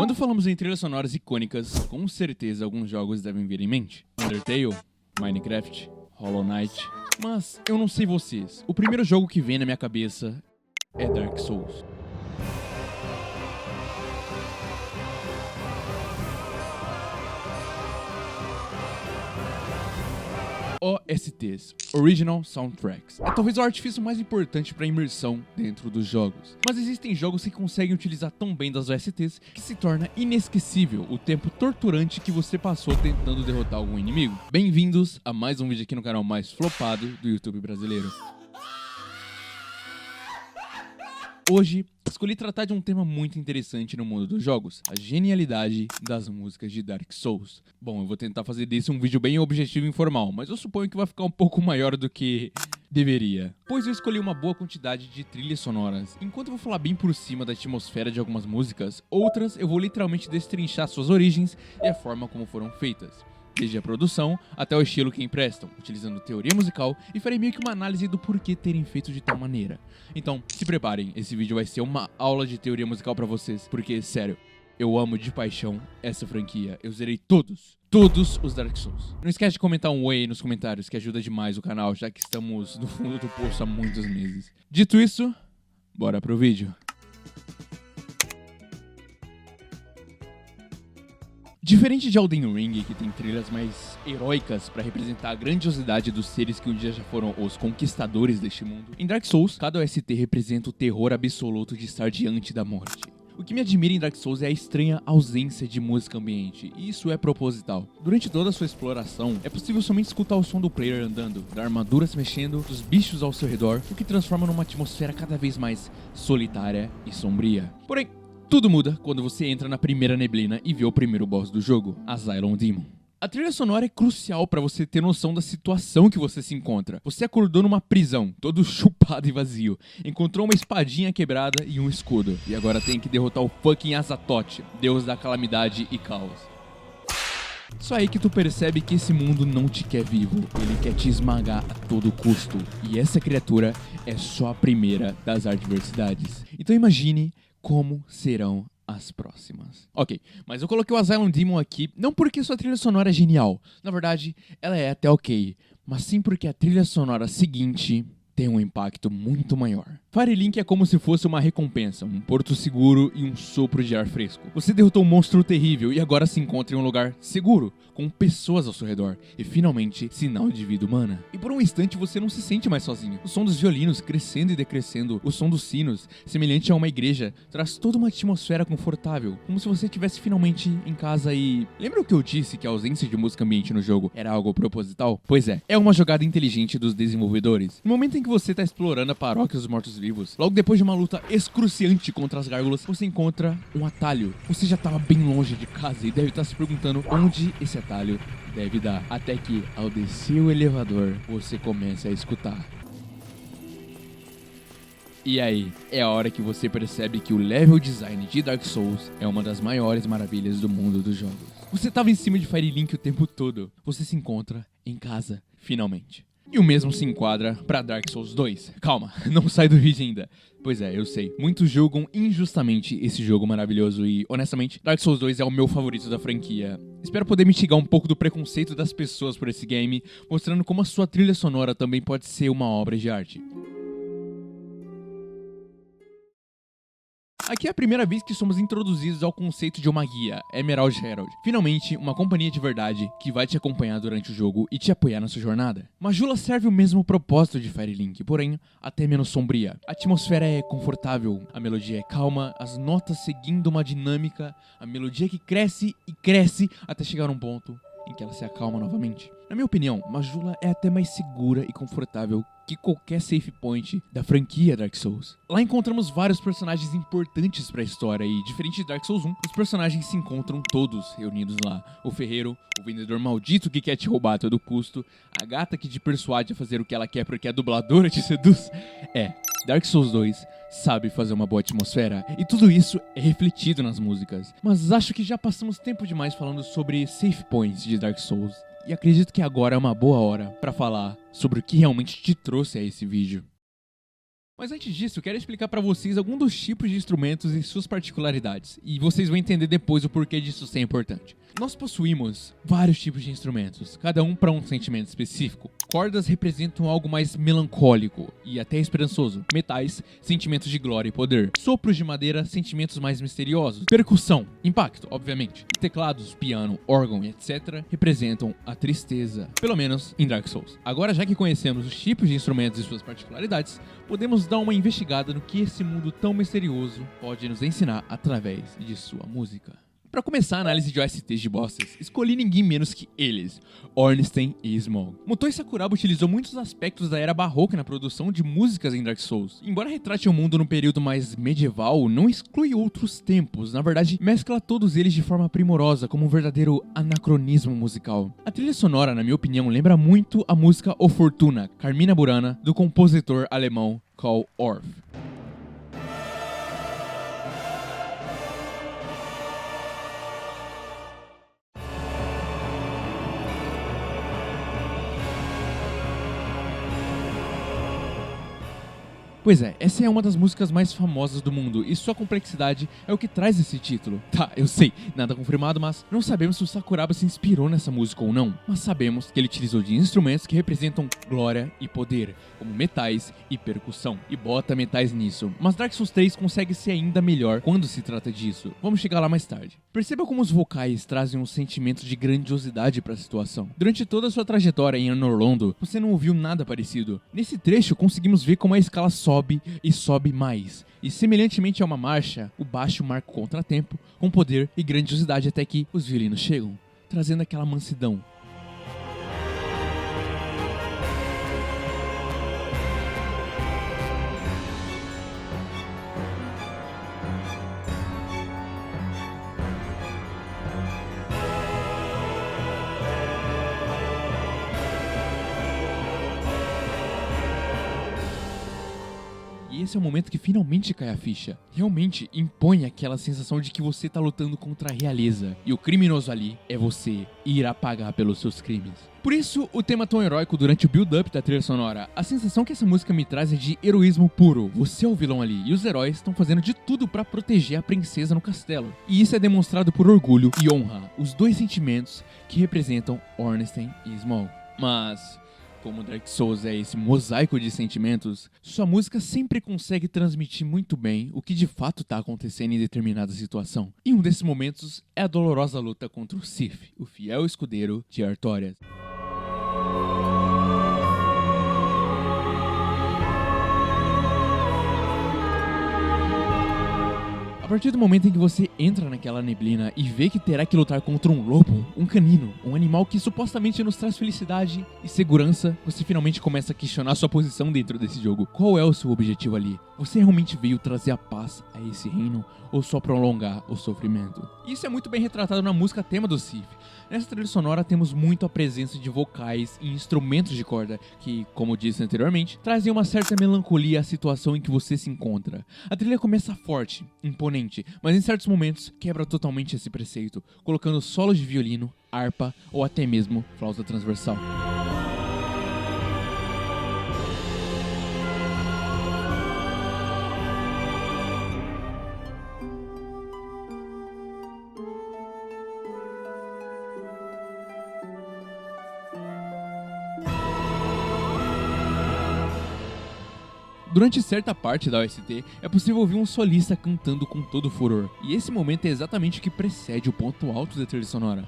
Quando falamos em trilhas sonoras icônicas, com certeza alguns jogos devem vir em mente. Undertale, Minecraft, Hollow Knight. Mas eu não sei vocês, o primeiro jogo que vem na minha cabeça é Dark Souls. OSTs, Original Soundtracks, é talvez o artifício mais importante para a imersão dentro dos jogos. Mas existem jogos que conseguem utilizar tão bem das OSTs que se torna inesquecível o tempo torturante que você passou tentando derrotar algum inimigo. Bem-vindos a mais um vídeo aqui no canal mais flopado do YouTube brasileiro. Hoje, escolhi tratar de um tema muito interessante no mundo dos jogos, a genialidade das músicas de Dark Souls. Bom, eu vou tentar fazer desse um vídeo bem objetivo e informal, mas eu suponho que vai ficar um pouco maior do que deveria. Pois eu escolhi uma boa quantidade de trilhas sonoras. Enquanto eu vou falar bem por cima da atmosfera de algumas músicas, outras eu vou literalmente destrinchar suas origens e a forma como foram feitas. Desde a produção até o estilo que emprestam, utilizando teoria musical, e farei meio que uma análise do porquê terem feito de tal maneira. Então, se preparem, esse vídeo vai ser uma aula de teoria musical pra vocês, porque, sério, eu amo de paixão essa franquia. Eu zerei todos os Dark Souls. Não esquece de comentar um oi aí nos comentários, que ajuda demais o canal, já que estamos no fundo do poço há muitos meses. Dito isso, bora pro vídeo. Diferente de Elden Ring, que tem trilhas mais heróicas para representar a grandiosidade dos seres que um dia já foram os conquistadores deste mundo, em Dark Souls, cada OST representa o terror absoluto de estar diante da morte. O que me admira em Dark Souls é a estranha ausência de música ambiente, e isso é proposital. Durante toda a sua exploração, é possível somente escutar o som do player andando, da armadura se mexendo, dos bichos ao seu redor, o que transforma numa atmosfera cada vez mais solitária e sombria. Porém, tudo muda quando você entra na primeira neblina e vê o primeiro boss do jogo, Asylum Demon. A trilha sonora é crucial para você ter noção da situação que você se encontra. Você acordou numa prisão, todo chupado e vazio, encontrou uma espadinha quebrada e um escudo, e agora tem que derrotar o fucking Azathoth, deus da calamidade e caos. Só aí que tu percebe que esse mundo não te quer vivo, ele quer te esmagar a todo custo, e essa criatura é só a primeira das adversidades. Então imagine como serão as próximas. Ok, mas eu coloquei o Asylum Demon aqui não porque sua trilha sonora é genial. Na verdade, ela é até ok, mas sim porque a trilha sonora seguinte tem um impacto muito maior. Firelink é como se fosse uma recompensa, um porto seguro e um sopro de ar fresco. Você derrotou um monstro terrível e agora se encontra em um lugar seguro, com pessoas ao seu redor, e finalmente, sinal de vida humana. E por um instante você não se sente mais sozinho. O som dos violinos crescendo e decrescendo, o som dos sinos, semelhante a uma igreja, traz toda uma atmosfera confortável, como se você estivesse finalmente em casa e... Lembra o que eu disse que a ausência de música ambiente no jogo era algo proposital? Pois é uma jogada inteligente dos desenvolvedores. No momento em que você está explorando a paróquia dos mortos-vivos, logo depois de uma luta excruciante contra as gárgulas, você encontra um atalho. Você já estava bem longe de casa e deve estar se perguntando onde esse atalho deve dar. Até que, ao descer o elevador, você começa a escutar. E aí, é a hora que você percebe que o level design de Dark Souls é uma das maiores maravilhas do mundo dos jogos. Você estava em cima de Firelink o tempo todo. Você se encontra em casa, finalmente. E o mesmo se enquadra pra Dark Souls 2. Calma, não sai do vídeo ainda. Pois é, eu sei, muitos julgam injustamente esse jogo maravilhoso e, honestamente, Dark Souls 2 é o meu favorito da franquia. Espero poder mitigar um pouco do preconceito das pessoas por esse game, mostrando como a sua trilha sonora também pode ser uma obra de arte. Aqui é a primeira vez que somos introduzidos ao conceito de uma guia, Emerald Herald. Finalmente, uma companhia de verdade que vai te acompanhar durante o jogo e te apoiar na sua jornada. Majula serve o mesmo propósito de Firelink, porém, até menos sombria. A atmosfera é confortável, a melodia é calma, as notas seguindo uma dinâmica, a melodia que cresce e cresce até chegar a um ponto em que ela se acalma novamente. Na minha opinião, Majula é até mais segura e confortável que qualquer save point da franquia Dark Souls. Lá encontramos vários personagens importantes para a história e, diferente de Dark Souls 1, os personagens se encontram todos reunidos lá. O ferreiro, o vendedor maldito que quer te roubar a todo custo, a gata que te persuade a fazer o que ela quer porque a dubladora te seduz. Dark Souls 2 sabe fazer uma boa atmosfera, e tudo isso é refletido nas músicas. Mas acho que já passamos tempo demais falando sobre save points de Dark Souls, e acredito que agora é uma boa hora para falar sobre o que realmente te trouxe a esse vídeo. Mas antes disso, eu quero explicar pra vocês alguns dos tipos de instrumentos e suas particularidades, e vocês vão entender depois o porquê disso ser importante. Nós possuímos vários tipos de instrumentos, cada um para um sentimento específico. Cordas representam algo mais melancólico e até esperançoso. Metais, sentimentos de glória e poder. Sopros de madeira, sentimentos mais misteriosos. Percussão, impacto, obviamente. Teclados, piano, órgão e etc. representam a tristeza, pelo menos em Dark Souls. Agora, já que conhecemos os tipos de instrumentos e suas particularidades, podemos dar uma investigada no que esse mundo tão misterioso pode nos ensinar através de sua música. Para começar a análise de OSTs de bosses, escolhi ninguém menos que eles, Ornstein e Smough. Motoi Sakuraba utilizou muitos aspectos da era barroca na produção de músicas em Dark Souls. Embora retrate o mundo num período mais medieval, não exclui outros tempos, na verdade mescla todos eles de forma primorosa, como um verdadeiro anacronismo musical. A trilha sonora, na minha opinião, lembra muito a música O Fortuna, Carmina Burana, do compositor alemão Carl Orff. Pois é, essa é uma das músicas mais famosas do mundo e sua complexidade é o que traz esse título. Tá, eu sei, nada confirmado, mas não sabemos se o Sakuraba se inspirou nessa música ou não. Mas sabemos que ele utilizou de instrumentos que representam glória e poder, como metais e percussão, e bota metais nisso. Mas Dark Souls 3 consegue ser ainda melhor quando se trata disso. Vamos chegar lá mais tarde. Perceba como os vocais trazem um sentimento de grandiosidade para a situação. Durante toda a sua trajetória em Anor Londo, você não ouviu nada parecido. Nesse trecho, conseguimos ver como a escala sobe e sobe mais. E semelhantemente a uma marcha, o baixo marca o contratempo, com poder e grandiosidade até que os violinos chegam, trazendo aquela mansidão. E esse é o momento que finalmente cai a ficha. Realmente impõe aquela sensação de que você tá lutando contra a realeza. E o criminoso ali é você, e irá pagar pelos seus crimes. Por isso, o tema tão heróico durante o build-up da trilha sonora. A sensação que essa música me traz é de heroísmo puro. Você é o vilão ali, e os heróis estão fazendo de tudo pra proteger a princesa no castelo. E isso é demonstrado por orgulho e honra, os dois sentimentos que representam Ornstein e Smough. Mas como Dark Souls é esse mosaico de sentimentos, sua música sempre consegue transmitir muito bem o que de fato está acontecendo em determinada situação. E um desses momentos é a dolorosa luta contra o Sif, o fiel escudeiro de Artorias. A partir do momento em que você entra naquela neblina e vê que terá que lutar contra um lobo, um canino, um animal que supostamente nos traz felicidade e segurança, você finalmente começa a questionar sua posição dentro desse jogo. Qual é o seu objetivo ali? Você realmente veio trazer a paz a esse reino ou só prolongar o sofrimento? Isso é muito bem retratado na música tema do Sif. Nessa trilha sonora temos muito a presença de vocais e instrumentos de corda que, como disse anteriormente, trazem uma certa melancolia à situação em que você se encontra. A trilha começa forte, imponente, mas em certos momentos quebra totalmente esse preceito, colocando solos de violino, harpa ou até mesmo flauta transversal. Durante certa parte da OST, é possível ouvir um solista cantando com todo furor, e esse momento é exatamente o que precede o ponto alto da trilha sonora.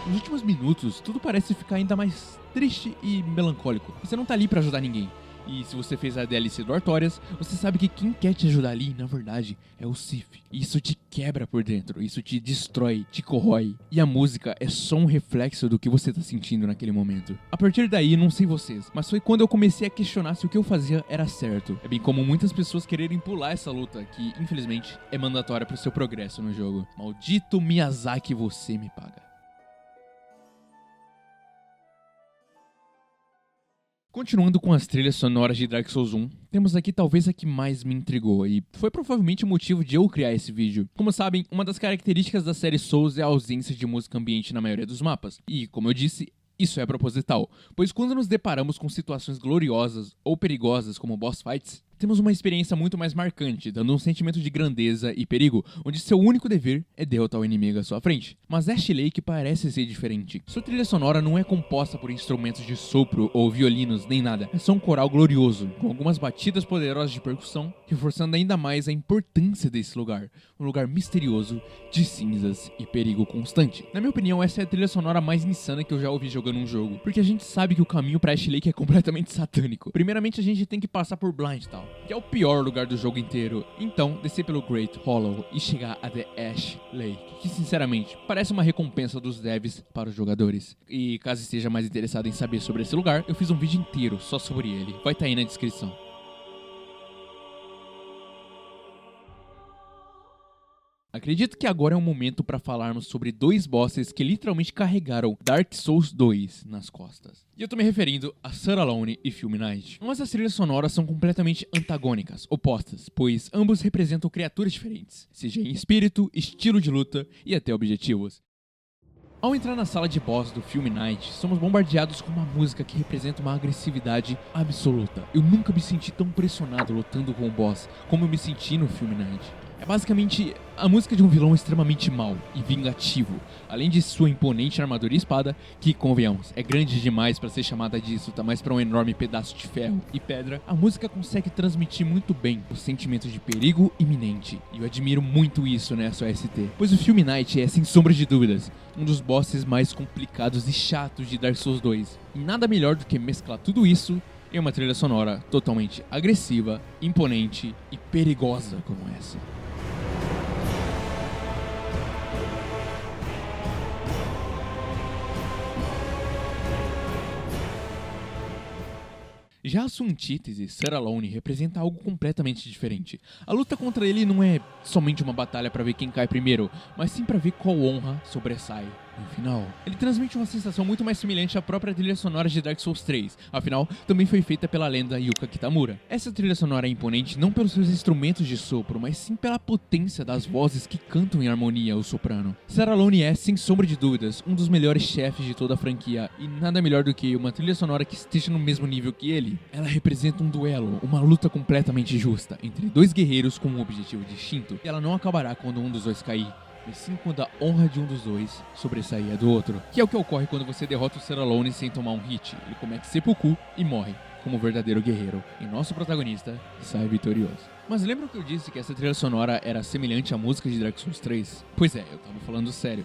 Nos últimos minutos, tudo parece ficar ainda mais triste e melancólico. Você não tá ali pra ajudar ninguém. E se você fez a DLC do Artorias, você sabe que quem quer te ajudar ali, na verdade, é o Sif. Isso te quebra por dentro, isso te destrói, te corrói. E a música é só um reflexo do que você tá sentindo naquele momento. A partir daí, não sei vocês, mas foi quando eu comecei a questionar se o que eu fazia era certo. É bem comum muitas pessoas quererem pular essa luta, que infelizmente é mandatória pro seu progresso no jogo. Maldito Miyazaki, você me paga. Continuando com as trilhas sonoras de Dark Souls 1, temos aqui talvez a que mais me intrigou e foi provavelmente o motivo de eu criar esse vídeo. Como sabem, uma das características da série Souls é a ausência de música ambiente na maioria dos mapas, e, como eu disse, isso é proposital, pois quando nos deparamos com situações gloriosas ou perigosas como boss fights, temos uma experiência muito mais marcante, dando um sentimento de grandeza e perigo, onde seu único dever é derrotar o inimigo à sua frente. Mas Ash Lake parece ser diferente. Sua trilha sonora não é composta por instrumentos de sopro ou violinos, nem nada. É só um coral glorioso, com algumas batidas poderosas de percussão, reforçando ainda mais a importância desse lugar. Um lugar misterioso, de cinzas e perigo constante. Na minha opinião, essa é a trilha sonora mais insana que eu já ouvi jogando um jogo, porque a gente sabe que o caminho pra Ash Lake é completamente satânico. Primeiramente, a gente tem que passar por Blind Town, que é o pior lugar do jogo inteiro. Então, descer pelo Great Hollow e chegar até Ash Lake, que sinceramente parece uma recompensa dos devs para os jogadores. E caso esteja mais interessado em saber sobre esse lugar, eu fiz um vídeo inteiro só sobre ele. Vai estar aí na descrição. Acredito que agora é um momento para falarmos sobre dois bosses que literalmente carregaram Dark Souls 2 nas costas. E eu tô me referindo a Sir Alone e Film Night. Mas as trilhas sonoras são completamente antagônicas, opostas, pois ambos representam criaturas diferentes, seja em espírito, estilo de luta e até objetivos. Ao entrar na sala de boss do Film Night, somos bombardeados com uma música que representa uma agressividade absoluta. Eu nunca me senti tão pressionado lutando com o boss como eu me senti no Film Night. É basicamente a música de um vilão extremamente mau e vingativo, além de sua imponente armadura e espada, que, convenhamos, é grande demais para ser chamada disso, tá mais para um enorme pedaço de ferro e pedra. A música consegue transmitir muito bem o sentimento de perigo iminente, e eu admiro muito isso nessa OST, pois o Film Night é, sem sombra de dúvidas, um dos bosses mais complicados e chatos de Dark Souls 2, e nada melhor do que mesclar tudo isso em uma trilha sonora totalmente agressiva, imponente e perigosa como essa. Já a sua antítese, Sir Alone, representa algo completamente diferente. A luta contra ele não é somente uma batalha para ver quem cai primeiro, mas sim para ver qual honra sobressai no final. Ele transmite uma sensação muito mais semelhante à própria trilha sonora de Dark Souls 3, afinal, também foi feita pela lenda Yuka Kitamura. Essa trilha sonora é imponente não pelos seus instrumentos de sopro, mas sim pela potência das vozes que cantam em harmonia o soprano. Sir Alone é, sem sombra de dúvidas, um dos melhores chefes de toda a franquia, e nada melhor do que uma trilha sonora que esteja no mesmo nível que ele. Ela representa um duelo, uma luta completamente justa, entre dois guerreiros com um objetivo distinto, e ela não acabará quando um dos dois cair, mas sim quando a honra de um dos dois sobressair a do outro. Que é o que ocorre quando você derrota o Sir Alone sem tomar um hit. Ele comete seppuku e morre como um verdadeiro guerreiro, e nosso protagonista sai vitorioso. Mas lembram que eu disse que essa trilha sonora era semelhante à música de Dark Souls 3? Pois é, eu tava falando sério.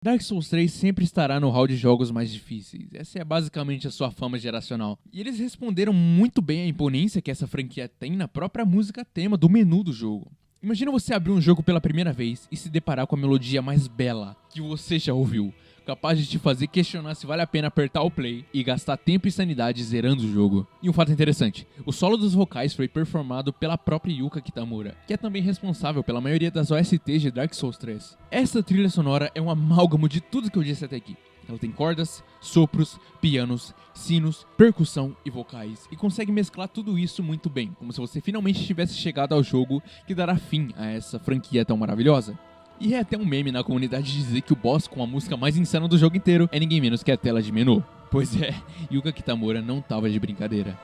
Dark Souls 3 sempre estará no hall de jogos mais difíceis. Essa é basicamente a sua fama geracional. E eles responderam muito bem à imponência que essa franquia tem na própria música tema do menu do jogo. Imagina você abrir um jogo pela primeira vez e se deparar com a melodia mais bela que você já ouviu, capaz de te fazer questionar se vale a pena apertar o play e gastar tempo e sanidade zerando o jogo. E um fato interessante, o solo dos vocais foi performado pela própria Yuka Kitamura, que é também responsável pela maioria das OSTs de Dark Souls 3. Essa trilha sonora é um amálgamo de tudo que eu disse até aqui. Ela tem cordas, sopros, pianos, sinos, percussão e vocais, e consegue mesclar tudo isso muito bem, como se você finalmente tivesse chegado ao jogo que dará fim a essa franquia tão maravilhosa. E é até um meme na comunidade dizer que o boss com a música mais insana do jogo inteiro é ninguém menos que a tela de menu. Pois é, Yuka Kitamura não tava de brincadeira.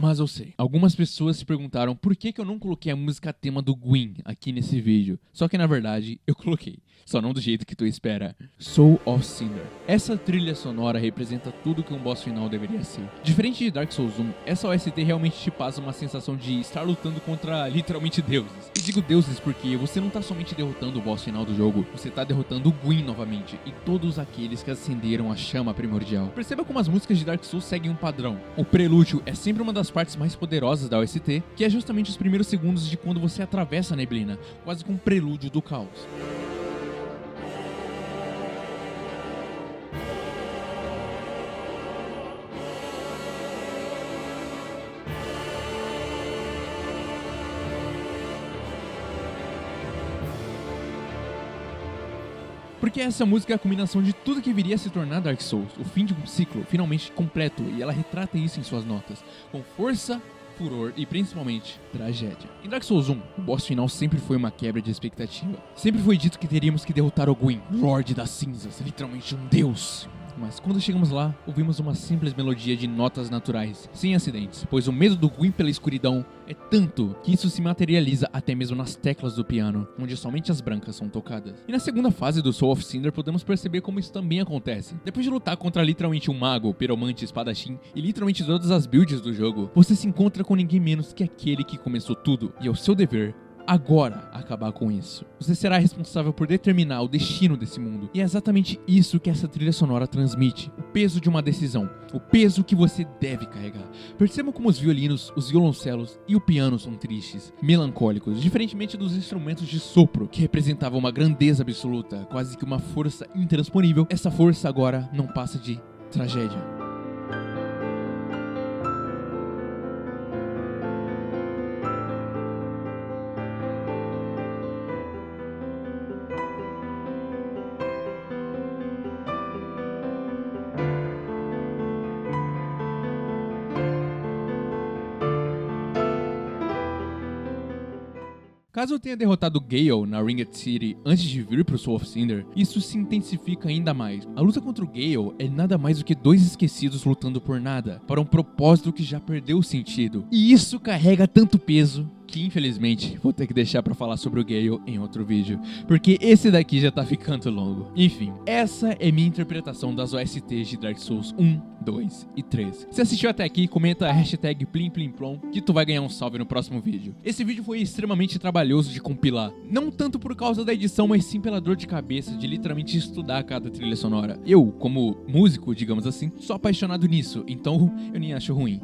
Mas eu sei, algumas pessoas se perguntaram por que eu não coloquei a música tema do Gwyn aqui nesse vídeo. Só que na verdade, eu coloquei. Só não do jeito que tu espera. Soul of Cinder. Essa trilha sonora representa tudo que um boss final deveria ser. Diferente de Dark Souls 1, essa OST realmente te passa uma sensação de estar lutando contra literalmente deuses. E digo deuses porque você não tá somente derrotando o boss final do jogo, você tá derrotando o Gwyn novamente e todos aqueles que acenderam a chama primordial. Perceba como as músicas de Dark Souls seguem um padrão. O prelúdio é sempre uma das partes mais poderosas da OST, que é justamente os primeiros segundos de quando você atravessa a neblina, quase com um prelúdio do caos. Porque essa música é a combinação de tudo que viria a se tornar Dark Souls, o fim de um ciclo finalmente completo, e ela retrata isso em suas notas, com força, furor e principalmente tragédia. Em Dark Souls 1, o boss final sempre foi uma quebra de expectativa. Sempre foi dito que teríamos que derrotar o Gwyn, Lorde das Cinzas, literalmente um deus. Mas quando chegamos lá, ouvimos uma simples melodia de notas naturais, sem acidentes, pois o medo do Gwyn pela escuridão é tanto que isso se materializa até mesmo nas teclas do piano, onde somente as brancas são tocadas. E na segunda fase do Soul of Cinder podemos perceber como isso também acontece. Depois de lutar contra literalmente um mago, piromante, espadachim e literalmente todas as builds do jogo, você se encontra com ninguém menos que aquele que começou tudo, e é o seu dever agora acabar com isso. Você será responsável por determinar o destino desse mundo. E é exatamente isso que essa trilha sonora transmite. O peso de uma decisão. O peso que você deve carregar. Percebam como os violinos, os violoncelos e o piano são tristes, melancólicos, diferentemente dos instrumentos de sopro, que representavam uma grandeza absoluta, quase que uma força intransponível. Essa força agora não passa de tragédia. Caso eu tenha derrotado Gale na Ringed City antes de vir pro Soul of Cinder, isso se intensifica ainda mais. A luta contra o Gale é nada mais do que dois esquecidos lutando por nada, para um propósito que já perdeu o sentido. E isso carrega tanto peso que infelizmente vou ter que deixar pra falar sobre o Gale em outro vídeo, porque esse daqui já tá ficando longo. Enfim, essa é minha interpretação das OSTs de Dark Souls 1, 2 e 3. Se assistiu até aqui, comenta a hashtag PlimPlimPlom que tu vai ganhar um salve no próximo vídeo. Esse vídeo foi extremamente trabalhoso de compilar, não tanto por causa da edição, mas sim pela dor de cabeça de literalmente estudar cada trilha sonora. Eu, como músico, digamos assim, sou apaixonado nisso, então eu nem acho ruim.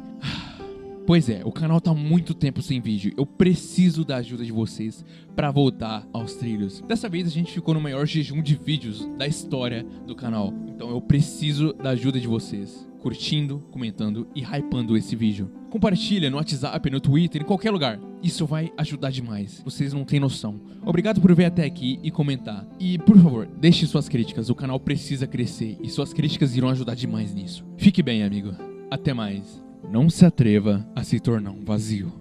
Pois é, o canal tá há muito tempo sem vídeo, eu preciso da ajuda de vocês pra voltar aos trilhos. Dessa vez a gente ficou no maior jejum de vídeos da história do canal, então eu preciso da ajuda de vocês, curtindo, comentando e hypando esse vídeo. Compartilha no WhatsApp, no Twitter, em qualquer lugar, isso vai ajudar demais, vocês não têm noção. Obrigado por ver até aqui e comentar. E por favor, deixe suas críticas, o canal precisa crescer e suas críticas irão ajudar demais nisso. Fique bem, amigo, até mais. Não se atreva a se tornar um vazio.